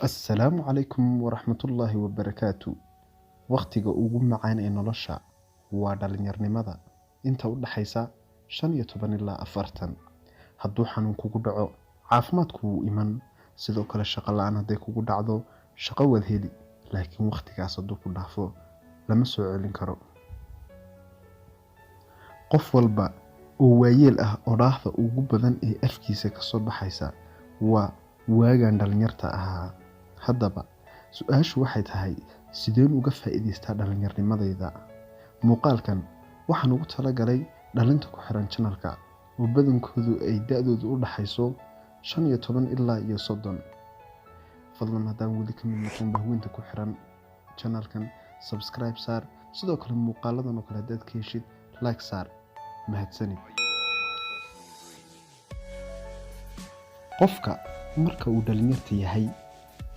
Assalaamu calaykum waraxmatullaahi wabarakaatu. Waqtiga ugu macaan ee nolosha waa dhalinyaronimada inta u dhaxaysa 15 ilaa 40. Hadduu xanuun kugu dhaco, caafimaadku wuu iman. Sidoo kale shaqo la'aan hadday kugu dhacdo, shaqo waad heli. Laakiin waqtigaas hadduu ku dhaafo, lama soo celin karo. Qof walba oo waayeel ah oo dhaahda ugu badan ee afkiisa ka soo baxaysa waa waagaan dhalinyarta ahaa. Haddaba, su-aashu waxay tahay sideen uga faa'iidaystaa dhalinyaronnimadayda? Muuqaalkan waxaan ugu talagalay dhalinta ku xiran channelka oo badankoodu ay da'doodu u dhaxayso 15 ilaa 30. Fadlan haddaan weli ka mid noqon bahweynta ku xiran channelkan, subscribe saar. Sidoo kale muuqaaladan oo kale haddaad ka heshid, like saar. Mahadsanid. Qofka marka uu dhalinyarta yahay,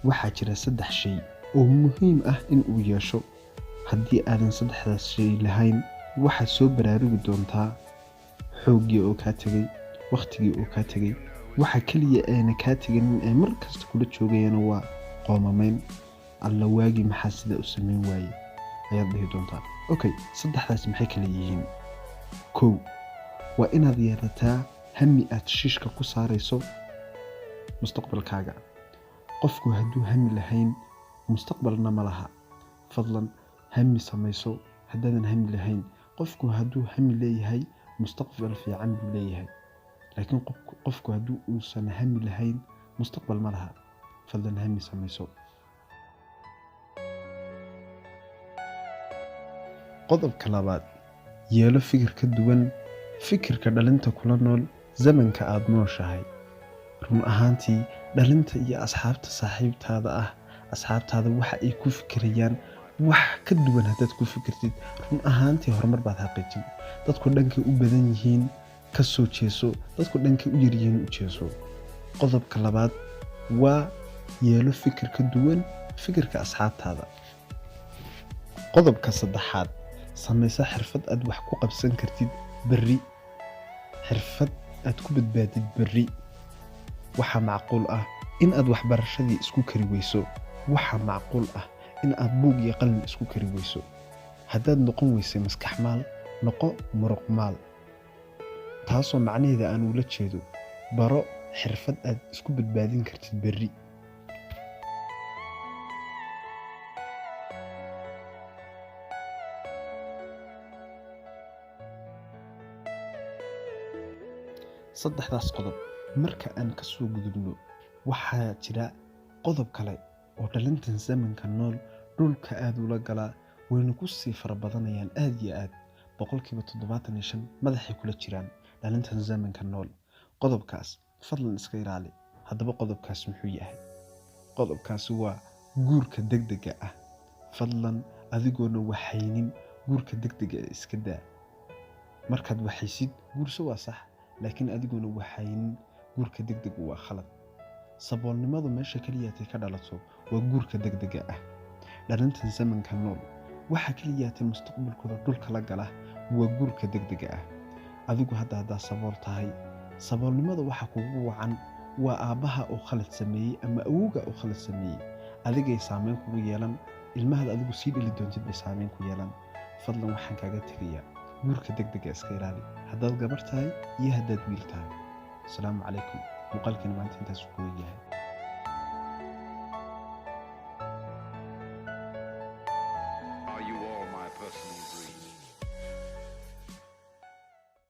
waxaa jira 3 shay oo muhiim ah in uu yeesho. Haddii aadan 3daas shay lahayn, waxaad soo baraarugi doontaa xooggii oo kaa tegay, waqtigii oo kaa tegay. Waxa kaliya ayna kaa teganin ee mar kasta kula joogayana waa qoomamayn. Alla waagi maxaa sida u samayn waaye ayaad dhihi doontaa. Okay, 3daas maxay kala yihiin? 1. waa inaad yeelataa hami aad shiishka ku saarayso mustaqbalkaaga. Qofku hadduu hami lahayn, mustaqbalna ma laha. Fadlan hami samayso. Haddaadan hami lahayn, qofku hadduu hami leeyahay, mustaqbal fiican buu leeyahay. Laakiin qofku hadduu uusan hami lahayn, mustaqbal ma laha. Fadlan hami samayso. Qodobka 2. yeelo fikir ka duwan fikirka dhalinta kula nool zamanka aad nooshahay. Run ahaantii, dhalinta iyo asxaabta saaxiibtaada ah, asxaabtaada waxa ay ku fikirayaan wax ka duwan haddaad ku fikirtid. Run ahaantii horumar baad xaqiijin. Dadku dhankay u badan yihiin ka soo jeeso, dadku dhankay u yar yihiin u jeeso. Qodobka 2 waa yeelo fikir ka duwan fikirka asxaabtaada. Qodobka 3. samayso xirfad aad wax ku qabsan kartid berri. Xirfad aad ku badbaadid berri. Waxaa macquul ah in aad waxbarashadii isku kari weyso. Waxaa macquul ah in aad buug iyo qalin isku kari weyso. Haddaad noqon weysay maskax maal, noqo muruq maal. Taasoo macnaheeda aan ula jeedo baro xirfad aad isku badbaadin kartid berri. Saddexdaas qodob marka aan ka soo gudubno, waxaa jira qodob kale oo dhalintan zamanka nool dhulka aad ula galaa, wayna ku sii farabadanayaan aad iyo aad. 75% madaxay kula jiraan dhalintan zamanka nool. Qodobkaas fadlan iska ilaali. Haddaba qodobkaas muxuu yahay? Qodobkaasi waa guurka degdega ah. Fadlan adigoona waxaynin guurka degdega iska daa. Markaad waxaysid, guurso waa sax. Laakiin adigoona waxaynin guurka degdega waa khalad. Saboolnimadu meesha kaliya ka dhalato waa guurka degdega ah. Dhalintan zamanka nool waxa kaliya mustaqbalkooda dhulka la gala waa guurka degdega ah. Adigu haddaa sabool tahay, saboolnimada waxa kugu wacan waa aabaha oo khalad sameeyay ama awowga oo khalad sameeyay. Adigay saameyn kugu yeelan, ilmaha adigu sii dhali doontid bay saameyn ku yeelan. Fadlan waxaan kaaga tegayaa guurka degdega iska ilaali. haddaad gabar tahay iyo haddaad wiil tahay. Assalaamu calaykum. muuqaalkan maanta intaas ku yahay.